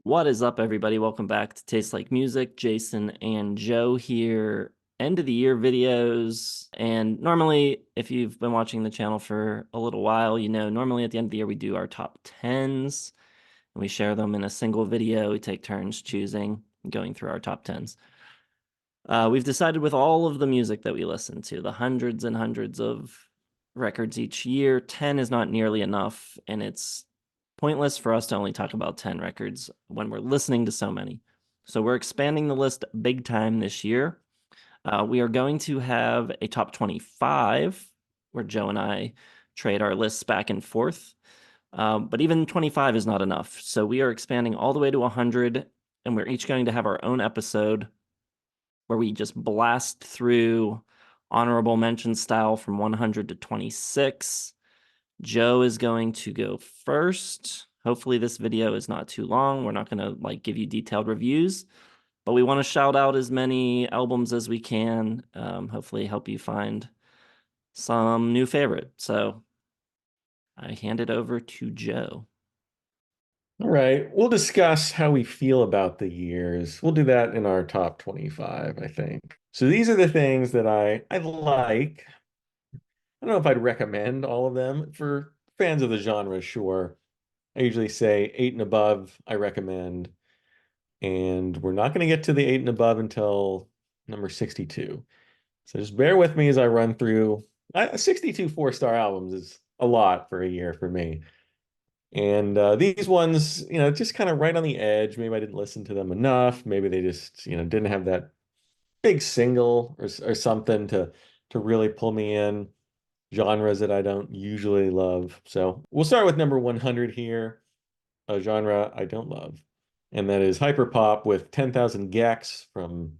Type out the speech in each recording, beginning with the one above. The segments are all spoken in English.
What is up, everybody? Welcome back to Taste Like Music. Jason and Joe here. End of the year videos. And normally, if you've been watching the channel for a little while, you know, normally at the end of the year, we do our top 10s and we share them in a single video. We take turns choosing and going through our top 10s. We've decided with all of the music that we listen to, the hundreds and hundreds of records each year, 10 is not nearly enough. And it's pointless for us to only talk about 10 records when we're listening to so many. So we're expanding the list big time this year. We are going to have a top 25 where Joe and I trade our lists back and forth. But even 25 is not enough. So we are expanding all the way to 100, and we're each going to have our own episode where we just blast through honorable mention style from 100 to 26. Joe is going to go first. Hopefully this video is not too long. We're not going to give you detailed reviews, but we want to shout out as many albums as we can. Hopefully help you find some new favorite. So I hand it over to Joe. All right, we'll discuss how we feel about the years. We'll do that in our top 25, I think. So these are the things that I like. I don't know if I'd recommend all of them. For fans of the genre, sure. I usually say 8 and above, I recommend. And we're not going to get to the 8 and above until number 62. So just bear with me as I run through. 62 four-star albums is a lot for a year for me. And these ones, just kind of right on the edge. Maybe I didn't listen to them enough. Maybe they just, didn't have that big single or something to really pull me in. Genres that I don't usually love. So we'll start with number 100 here, a genre I don't love. And that is hyperpop with 10,000 gecs from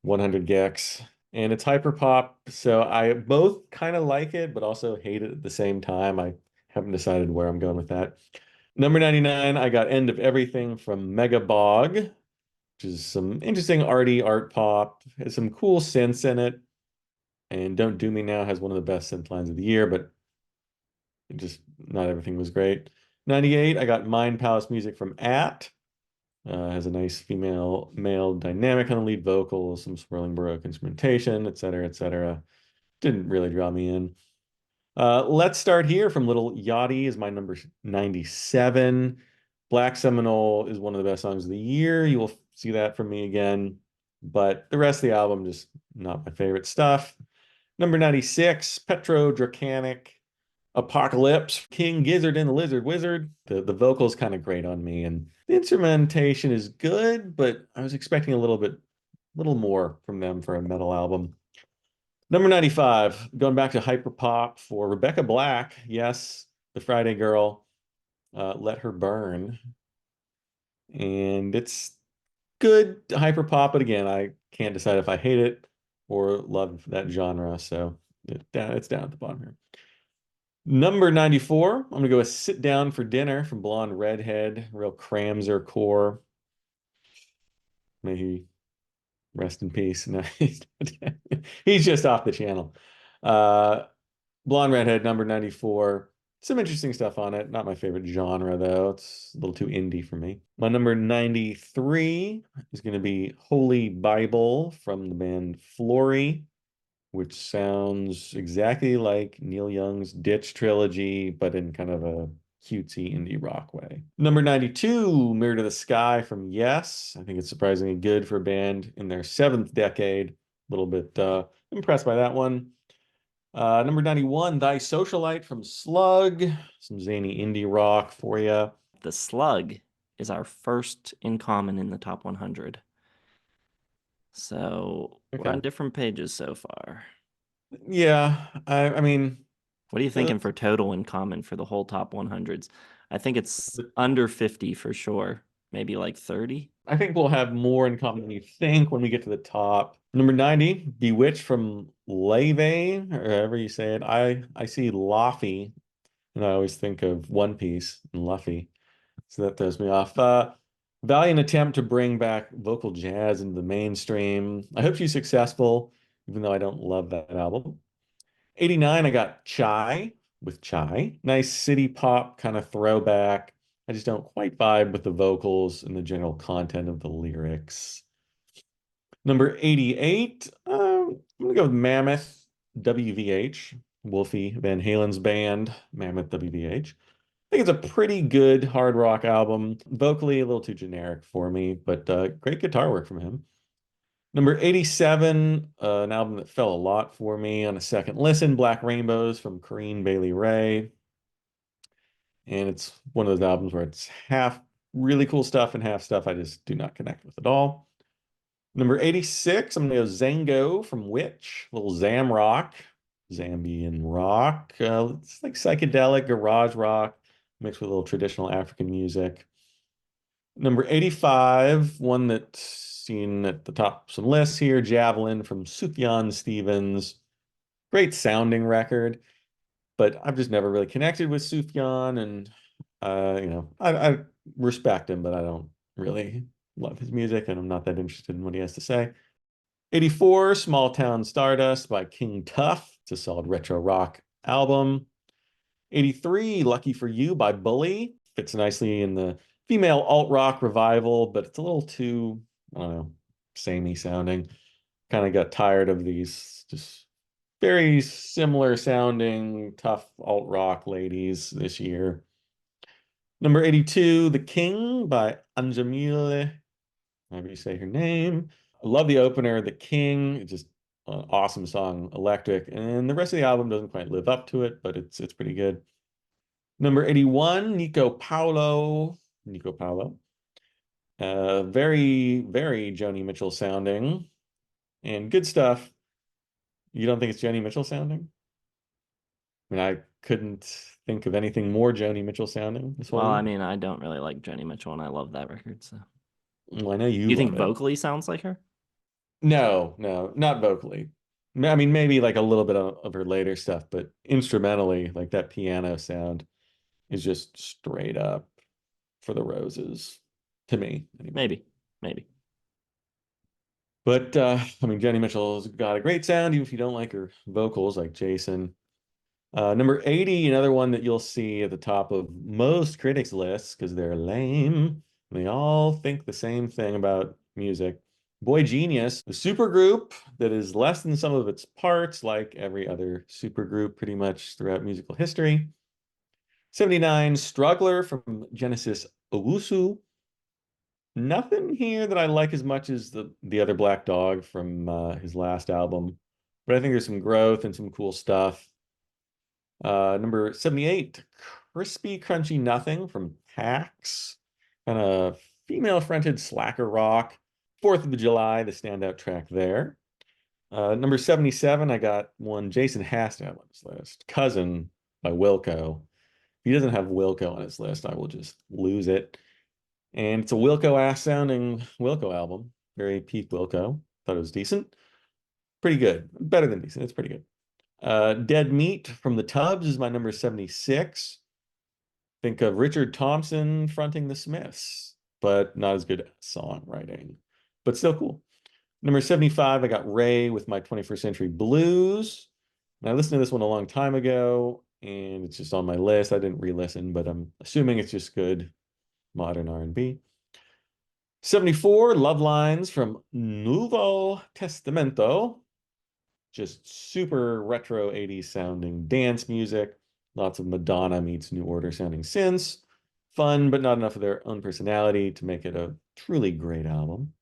100 gecs. And it's hyperpop, so I both kind of like it, but also hate it at the same time. I haven't decided where I'm going with that. Number 99, I got End of Everything from Megabog, which is some interesting arty art pop. Has some cool synths in it. And Don't Do Me Now has one of the best synth lines of the year, but it just not everything was great. 98, I got Mind Palace music from At. Has a nice female male dynamic on the lead vocal, some swirling Baroque instrumentation, etc., etc. Didn't really draw me in. Let's start here from Little Yachty is my number 97. Black Seminole is one of the best songs of the year. You will see that from me again. But the rest of the album, just not my favorite stuff. Number 96, Petro Dracanic Apocalypse, King Gizzard and the Lizard Wizard. The vocal's kind of great on me, and the instrumentation is good, but I was expecting a little more from them for a metal album. Number 95, going back to hyperpop for Rebecca Black. Yes, the Friday Girl, Let Her Burn. And it's good hyperpop, but again, I can't decide if I hate it or love that genre. So it's down at the bottom here. Number 94, I'm going to go with Sit Down for Dinner from Blonde Redhead, real Cramser core. May he rest in peace. No, he's just off the channel. Uh, Blonde Redhead, number 94. Some interesting stuff on it. Not my favorite genre, though. It's a little too indie for me. My number 93 is going to be Holy Bible from the band Flory, which sounds exactly like Neil Young's Ditch trilogy, but in kind of a cutesy indie rock way. Number 92, Mirror to the Sky from Yes. I think it's surprisingly good for a band in their seventh decade. A little bit impressed by that one. Number 91, Thy Socialite from Slug. Some zany indie rock for you. The Slug is our first in common in the top 100. So we're on Okay. different pages so far. Yeah, I mean, What are you the, thinking for total in common for the whole top 100s? I think it's the under 50 for sure. Maybe like 30. I think we'll have more in common than you think when we get to the top. Number 90, Bewitched from Leve, or however you say it. I see Luffy, and I always think of One Piece and Luffy. So that throws me off. Valiant attempt to bring back vocal jazz into the mainstream. I hope she's successful, even though I don't love that album. 89, I got Chai with Chai. Nice city pop kind of throwback. I just don't quite vibe with the vocals and the general content of the lyrics. Number 88, I'm gonna go with Mammoth WVH, Wolfie Van Halen's band, Mammoth WVH. I think it's a pretty good hard rock album. Vocally, a little too generic for me, but great guitar work from him. Number 87, an album that fell a lot for me on a second listen, Black Rainbows from Corinne Bailey Rae. And it's one of those albums where it's half really cool stuff and half stuff I just do not connect with at all. Number 86, I'm going to go Zango from Witch, a little Zam rock, Zambian rock. It's like psychedelic garage rock mixed with a little traditional African music. Number 85, one that's seen at the top of some lists here, Javelin from Sufjan Stevens. Great sounding record, but I've just never really connected with Sufjan, and I respect him, but I don't really love his music, and I'm not that interested in what he has to say. 84, Small Town Stardust by King Tuff. It's a solid retro rock album. 83, Lucky for You by Bully. Fits nicely in the female alt rock revival, but it's a little too, I don't know, samey sounding. Kind of got tired of these just very similar sounding tough alt rock ladies this year. Number 82, The King by Anjamile, however you say her name. I love the opener, The King. It's just an awesome song, Electric. And the rest of the album doesn't quite live up to it, but it's pretty good. Number 81, Nico Paulo. Nico Paulo. Very, very Joni Mitchell sounding and good stuff. You don't think it's Joni Mitchell sounding? I mean, I couldn't think of anything more Joni Mitchell sounding this Well, whole I year. mean, I don't really like Joni Mitchell, and I love that record. So, Well, I know you you think love it. vocally sounds like her? No, no, not vocally. I mean, maybe like a little bit of her later stuff, but instrumentally, like that piano sound is just straight up for the roses to me, anyway. Maybe, maybe. But I mean, Joni Mitchell's got a great sound, even if you don't like her vocals, like Jason. Number 80, another one that you'll see at the top of most critics' lists because they're lame. They all think the same thing about music. Boy Genius, a supergroup that is less than some of its parts, like every other supergroup pretty much throughout musical history. 79, Struggler from Genesis Owusu. Nothing here that I like as much as the other Black Dog from his last album, but I think there's some growth and some cool stuff. Number 78, Crispy Crunchy Nothing from Pax. Kind of female-fronted slacker rock. 4th of July, the standout track there. Number 77, I got one Jason has to have on his list. Cousin by Wilco. If he doesn't have Wilco on his list, I will just lose it. And it's a Wilco-ass sounding Wilco album. Very peak Wilco. Thought it was decent. Pretty good. Better than decent. It's pretty good. Dead Meat from the Tubs is my number 76. Think of Richard Thompson fronting the Smiths, but not as good at songwriting, but still cool. Number 75, I got Ray with My 21st Century Blues. And I listened to this one a long time ago, and it's just on my list. I didn't re-listen, but I'm assuming it's just good modern R&B. 74, Love Lines from Nuevo Testamento. Just super retro 80s sounding dance music. Lots of Madonna meets New Order sounding synths. Fun, but not enough of their own personality to make it a truly great album.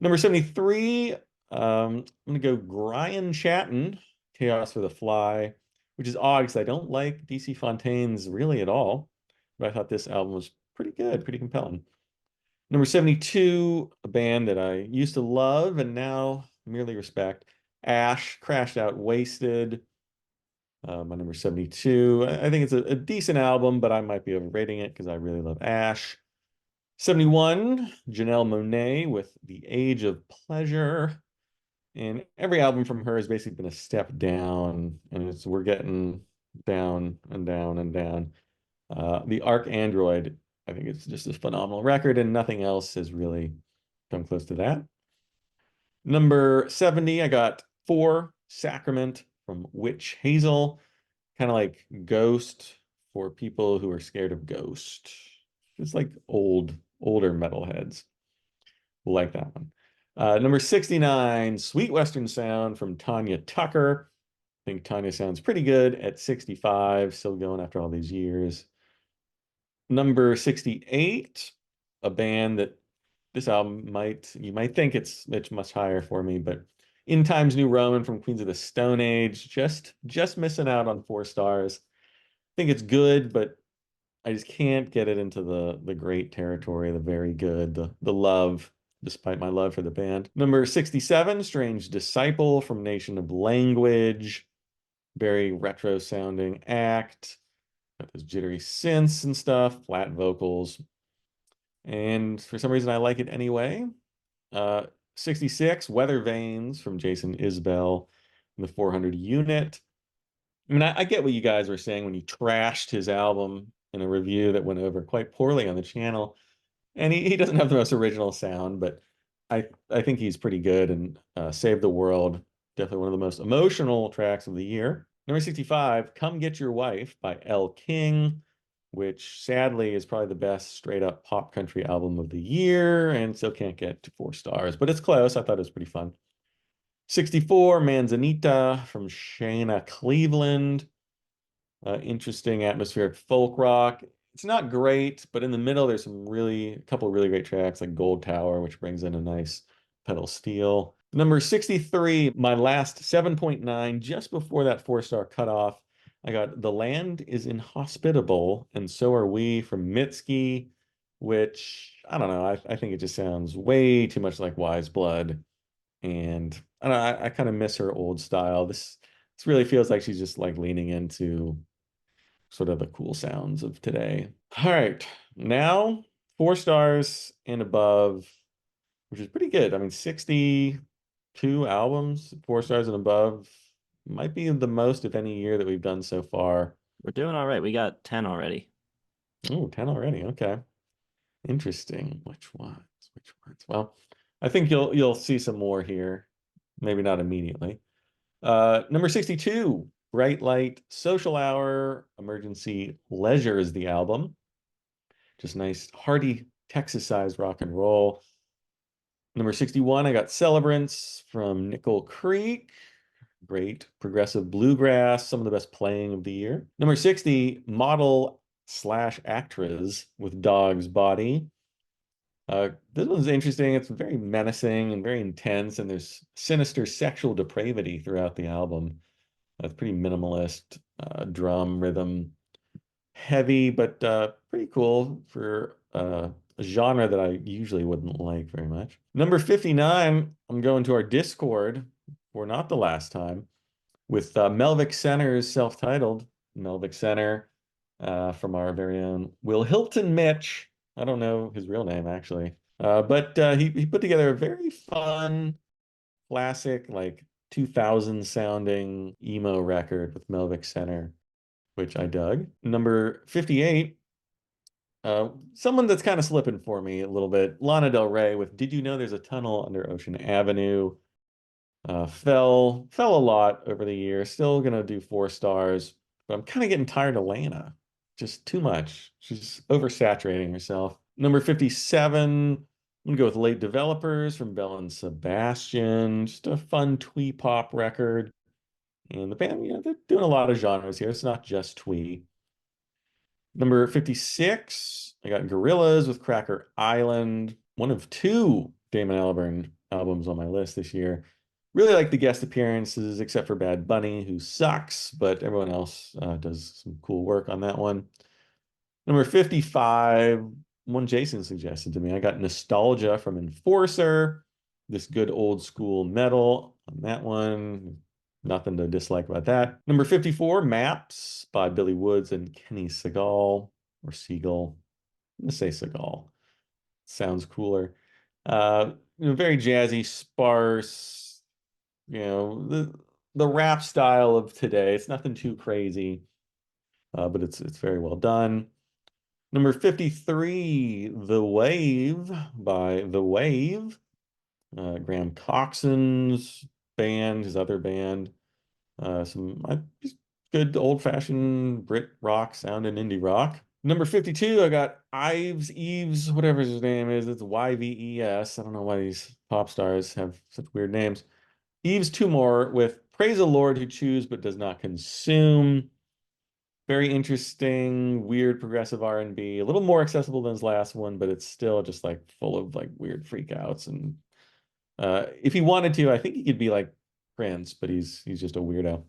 Number 73, I'm going to go Brian Chatton, Chaos for the Fly, which is odd because I don't like DC Fontaine's really at all. But I thought this album was pretty good, pretty compelling. Number 72, a band that I used to love and now merely respect. Ash, Crashed Out Wasted. My number 72. I think it's a decent album, but I might be overrating it because I really love Ash. 71, Janelle Monáe with The Age of Pleasure. And every album from her has basically been a step down, and we're getting down and down and down. The Arc Android, I think it's just a phenomenal record, and nothing else has really come close to that. Number 70, I got Four Sacrament from Witch Hazel, kind of like Ghost for people who are scared of Ghost. It's like older metalheads will like that one. Number 69, Sweet Western Sound from Tanya Tucker. I think Tanya sounds pretty good at 65, still going after all these years. Number 68, a band that this album you might think it's much higher for me, but In Times New Roman from Queens of the Stone Age, just missing out on 4 stars. I think it's good, but I just can't get it into the great territory, the very good, the love, despite my love for the band. Number 67, Strange Disciple from Nation of Language. Very retro sounding act. Got those jittery synths and stuff, flat vocals. And for some reason I like it anyway. Uh 66, Weather Vanes from Jason Isbell in the 400 unit. I mean, I get what you guys were saying when you trashed his album in a review that went over quite poorly on the channel. And he doesn't have the most original sound, but I think he's pretty good, and Save the World, definitely one of the most emotional tracks of the year. Number 65, Come Get Your Wife by Elle King, which sadly is probably the best straight up pop country album of the year, and still can't get to 4 stars, but it's close. I thought it was pretty fun. 64, Manzanita from Shayna Cleveland. Interesting atmospheric folk rock. It's not great, but in the middle there's a couple of really great tracks like Gold Tower, which brings in a nice pedal steel. Number 63, my last 7.9, just before that 4 star cutoff, I got The Land is Inhospitable, and So Are We from Mitski, which I don't know. I think it just sounds way too much like Wise Blood. And I don't know, I kind of miss her old style. This really feels like she's just like leaning into sort of the cool sounds of today. All right, now 4 stars and above, which is pretty good. I mean, 62 albums, 4 stars and above, might be the most of any year that we've done so far. We're doing all right. We got 10 already. Oh, 10 already. Okay. Interesting. Which ones? Which ones? Well, I think you'll see some more here. Maybe not immediately. Number 62, Bright Light, Social Hour, Emergency Leisure is the album. Just nice, hearty, Texas-sized rock and roll. Number 61, I got Celebrants from Nickel Creek. Great progressive bluegrass, some of the best playing of the year. Number 60, Model slash Actress with Dog's Body. This one's interesting. It's very menacing and very intense, and there's sinister sexual depravity throughout the album. It's pretty minimalist, drum rhythm, heavy, but pretty cool for a genre that I usually wouldn't like very much. Number 59, I'm going to our Discord for not the last time with Melvick Center's self-titled Melvick Center from our very own Will Hilton Mitch. I don't know his real name actually, but he put together a very fun, classic, like 2000 sounding emo record with Melvick Center, which I dug. Number 58, someone that's kind of slipping for me a little bit, Lana Del Rey with Did You Know There's a Tunnel Under Ocean Avenue. Fell a lot over the year. Still gonna do 4 stars, but I'm kind of getting tired of Lana. Just too much. She's oversaturating herself. Number 57, I'm gonna go with Late Developers from Belle and Sebastian. Just a fun twee pop record. And the band, they're doing a lot of genres here. It's not just twee. Number 56, I got Gorillaz with Cracker Island. One of 2 Damon Albarn albums on my list this year. Really like the guest appearances, except for Bad Bunny, who sucks, but everyone else does some cool work on that one. Number 55, one Jason suggested to me. I got Nostalgia from Enforcer, this good old school metal on that one. Nothing to dislike about that. Number 54, Maps by Billy Woods and Kenny Segal, or Seagull. I'm going to say Segal. Sounds cooler. Very jazzy, sparse, the rap style of today. It's nothing too crazy, but it's very well done. Number 53, The Wave by The Wave. Graham Coxon's band, his other band. Some just good old-fashioned Brit rock sound and indie rock. Number 52, I got Eves, whatever his name is. It's Yves. I don't know why these pop stars have such weird names. Yves Tumor with Praise the Lord who chews but does not consume. Very interesting, weird progressive R&B. A little more accessible than his last one, but it's still just like full of like weird freakouts. And if he wanted to, I think he could be like Prince, but he's just a weirdo.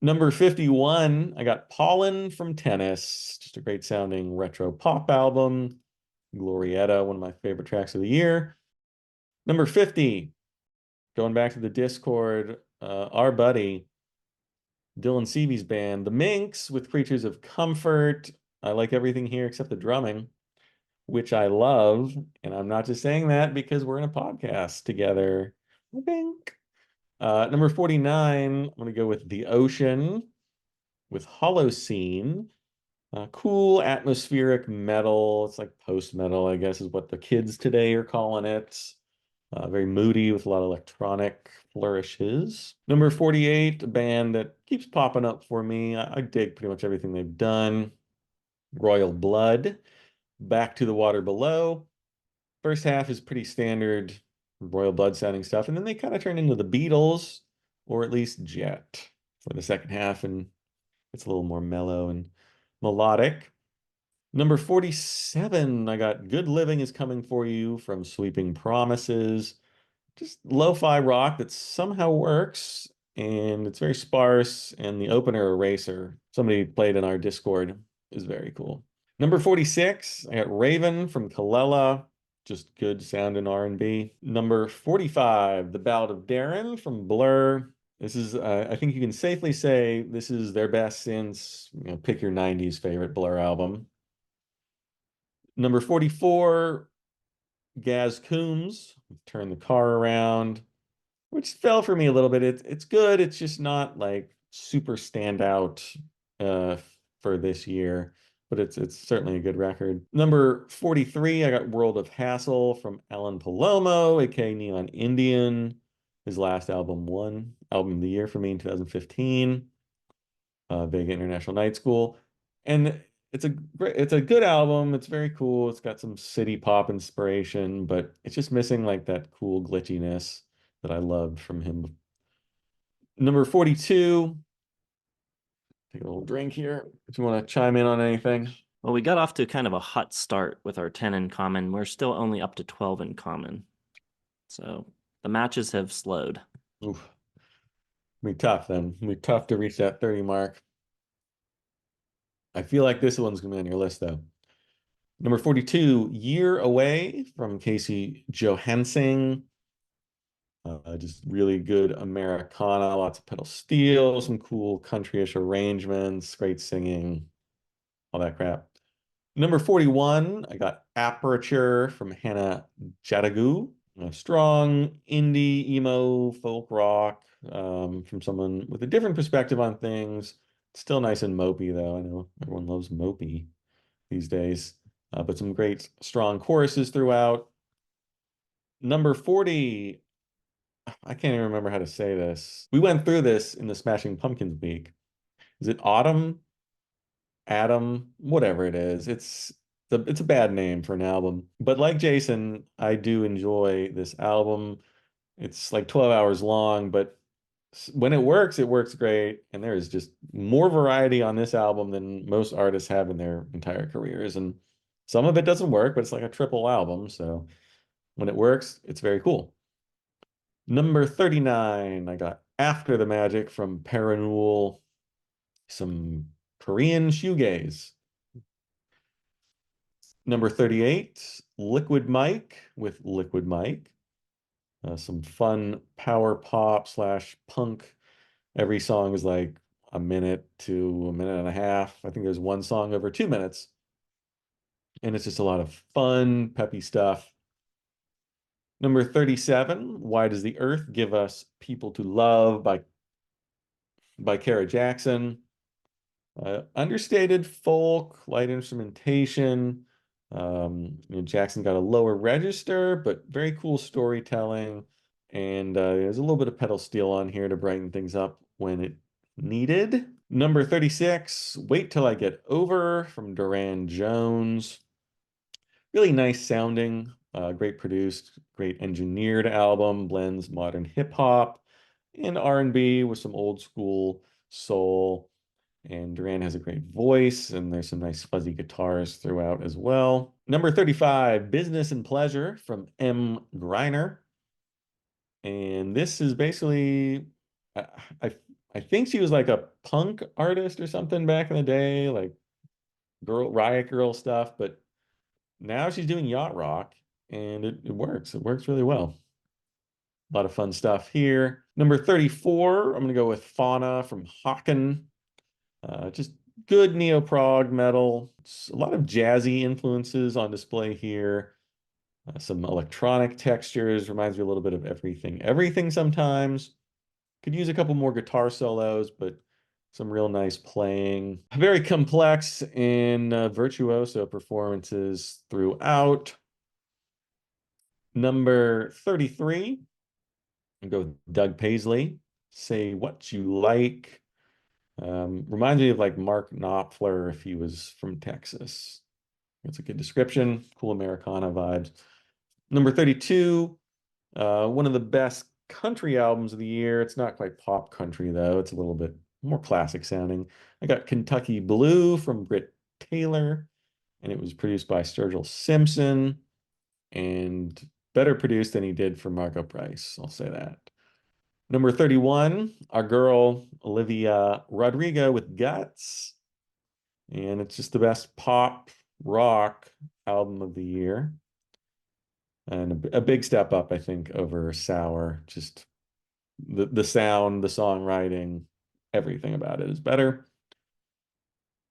Number 51, I got Pollen from Tennis, just a great sounding retro pop album. Glorietta, one of my favorite tracks of the year. Number 50, going back to the Discord, our buddy Dylan Seavey's band, The Minx, with Creatures of Comfort. I like everything here except the drumming, which I love. And I'm not just saying that because we're in a podcast together. Wink. Number 49, I'm going to go with The Ocean with Holocene. Cool atmospheric metal. It's like post metal, I guess, is what the kids today are calling it. Very moody with a lot of electronic flourishes. Number 48, a band that keeps popping up for me. I dig pretty much everything they've done. Royal Blood, Back to the Water Below. First half is pretty standard Royal Blood sounding stuff, and then they kind of turn into the Beatles, or at least Jet for the second half, and it's a little more mellow and melodic. Number 47, I got Good Living is Coming for You from Sweeping Promises. Just lo-fi rock that somehow works, and it's very sparse, and the opener Eraser, somebody played in our Discord, is very cool. Number 46, I got Raven from Kalela, just good sound in R&B. Number 45, The Ballad of Darren from Blur. This is, I think you can safely say this is their best since, pick your 90s favorite Blur album. Number 44, Gaz Coombs, Turn the Car Around, which fell for me a little bit. It's good. It's just not like super standout uh, for this year, but it's certainly a good record. Number 43, I got World of Hassle from Alan Palomo, aka Neon Indian. His last album won Album of the Year for me in 2015. Big International Night School. And it's a good album. It's very cool. It's got some city pop inspiration, but it's just missing like that cool glitchiness that I loved from him. Number 42. Take a little drink here. If you want to chime in on anything. Well, we got off to kind of a hot start with our 10 in common. We're still only up to 12 in common. So the matches have slowed. Oof. Be tough then. Be tough to reach that 30 mark. I feel like this one's gonna be on your list though. Number 42, Year Away from Casey Johansson. Just really good Americana, lots of pedal steel, some cool country-ish arrangements, great singing, all that crap. Number 41, I got Aperture from Hannah Jadagu. A strong indie, emo, folk rock from someone with a different perspective on things. Still nice and mopey, though. I know everyone loves mopey these days. But some great, strong choruses throughout. Number 40, I can't even remember how to say this. We went through this in the Smashing Pumpkins week. Is it Autumn? Adam? Whatever it is. It's a bad name for an album. But like Jason, I do enjoy this album. It's like 12 hours long, but when it works great. And there is just more variety on this album than most artists have in their entire careers. And some of it doesn't work, but it's like a triple album. So when it works, it's very cool. Number 39, I got After the Magic from Parannoul, some Korean shoegaze. Number 38, Liquid Mike with Liquid Mike. Some fun power pop slash punk. Every song is like a minute to a minute and a half. I think there's one song over 2 minutes. And it's just a lot of fun, peppy stuff. Number 37, Why Does the Earth Give Us People to Love by Kara Jackson. Understated folk, light instrumentation. Jackson got a lower register, but very cool storytelling. And there's a little bit of pedal steel on here to brighten things up when it needed. Number 36, Wait Till I Get Over from Duran Jones. Really nice sounding, great produced, great engineered album, blends modern hip hop and R&B with some old school soul. And Duran has a great voice, and there's some nice fuzzy guitars throughout as well. Number 35, Business and Pleasure from M. Griner. And this is basically, I, I I think she was like a punk artist or something back in the day, like girl Riot Girl stuff, but now she's doing yacht rock and it works. It works really well. A lot of fun stuff here. Number 34, I'm gonna go with Fauna from Hawken. Just good neo-prog metal. It's a lot of jazzy influences on display here. Some electronic textures, reminds me a little bit of everything. Everything sometimes. Could use a couple more guitar solos, but some real nice playing. Very complex and virtuoso performances throughout. Number 33, I'll go with Doug Paisley. Say What You Like. Reminds me of like Mark Knopfler if he was from Texas. That's a good description. Cool Americana vibes. Number 32, one of the best country albums of the year. It's not quite pop country though. It's a little bit more classic sounding. I got Kentucky Blue from Britt Taylor, and it was produced by Sturgill Simpson and better produced than he did for Margo Price. I'll say that. Number 31, our girl Olivia Rodrigo with Guts. And it's just the best pop rock album of the year. And a big step up, I think, over Sour. Just the sound, the songwriting, everything about it is better.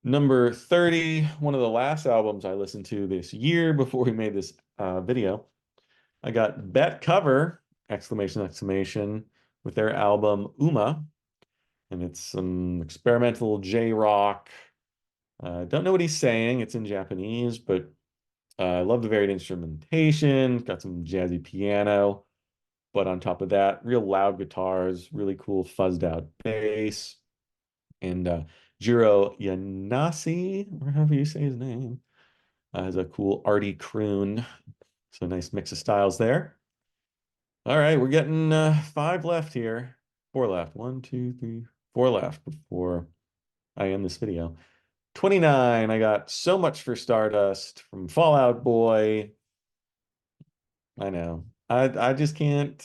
Number 30, one of the last albums I listened to this year before we made this video. I got Bet Cover, exclamation, exclamation, with their album Uma. And it's some experimental J-rock. Don't know what he's saying. It's in Japanese, but I love the varied instrumentation. Got some jazzy piano. But on top of that, real loud guitars, really cool fuzzed out bass. And Jiro Yanasi, or however you say his name, has a cool arty croon. So nice mix of styles there. All right, we're getting five left here. Four left. One, two, three, four left before I end this video. 29, I got So Much for Stardust from Fall Out Boy. I know. I just can't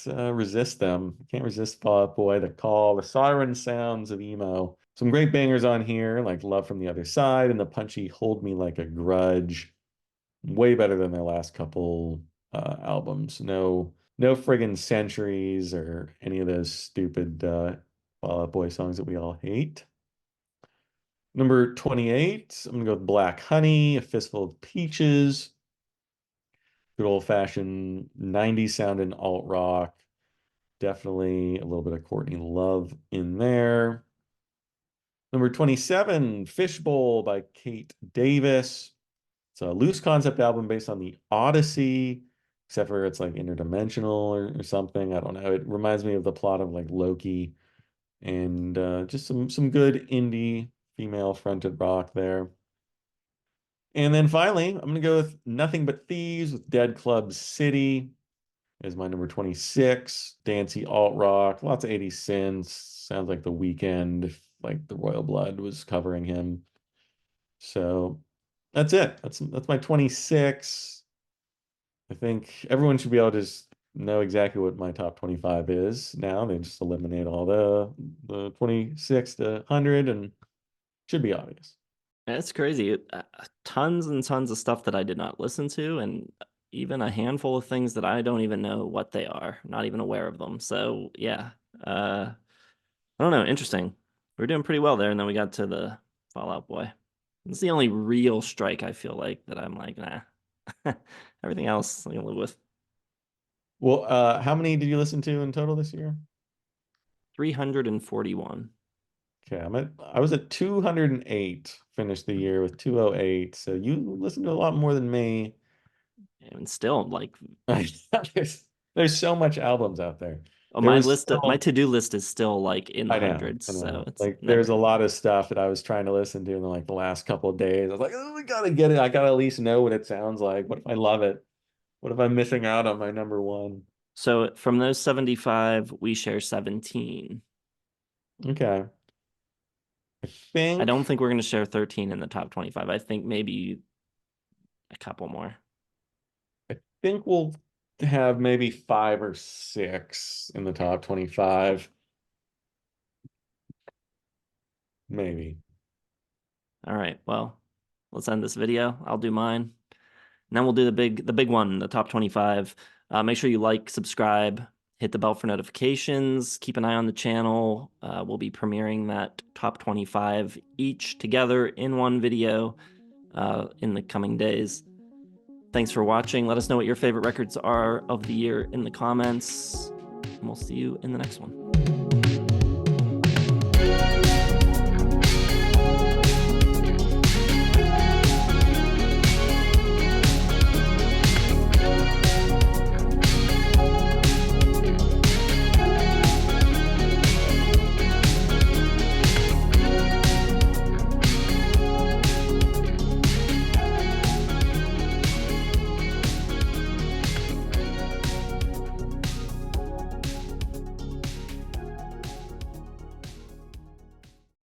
resist them. I can't resist Fall Out Boy, the call, the siren sounds of emo. Some great bangers on here, like Love from the Other Side and the punchy Hold Me Like a Grudge. Way better than their last couple albums. No friggin' Centuries or any of those stupid Fall Out Boy songs that we all hate. Number 28, I'm gonna go with Black Honey, A Fistful of Peaches. Good old-fashioned 90s sounding alt rock. Definitely a little bit of Courtney Love in there. Number 27, Fishbowl by Kate Davis. It's a loose concept album based on the Odyssey, except for it's like interdimensional or something. I don't know. It reminds me of the plot of like Loki and just some good indie female fronted rock there. And then finally, I'm going to go with Nothing But Thieves with Dead Club City is my number 26. Dancey alt rock, lots of 80s synths. Sounds like The Weeknd, like the Royal Blood was covering him. So that's it. That's my 26. I think everyone should be able to just know exactly what my top 25 is now. They just eliminate all the 26 to 100 and should be obvious. It's crazy. Tons and tons of stuff that I did not listen to, and even a handful of things that I don't even know what they are, not even aware of them. So yeah, I don't know. Interesting. We're doing pretty well there, and then we got to the Fall Out Boy. It's the only real strike I feel like that I'm like, nah. Everything else I can live with. Well, how many did you listen to in total this year? 341. Okay, I was at 208, finished the year with 208. So you listened to a lot more than me. And still, like, There's there's so much albums out there. Oh, There my was list, my still, to-do list is still like in the hundreds, I so know. it's Like there's never. a lot of stuff that I was trying to listen to in like the last couple of days. I was like, oh, we gotta get it. I gotta at least know what it sounds like. What if I love it? What if I'm missing out on my number one? So from those 75, we share 17. Okay. I I don't think think we're going to share 13 in the top 25. I think maybe a couple more. I think we'll have maybe 5 or 6 in the top 25. Maybe. All right. Well, let's end this video. I'll do mine. And then we'll do the big one, the top 25. Make sure you like, subscribe, hit the bell for notifications, keep an eye on the channel. We'll be premiering that top 25 each together in one video in the coming days. Thanks for watching. Let us know what your favorite records are of the year in the comments. And we'll see you in the next one.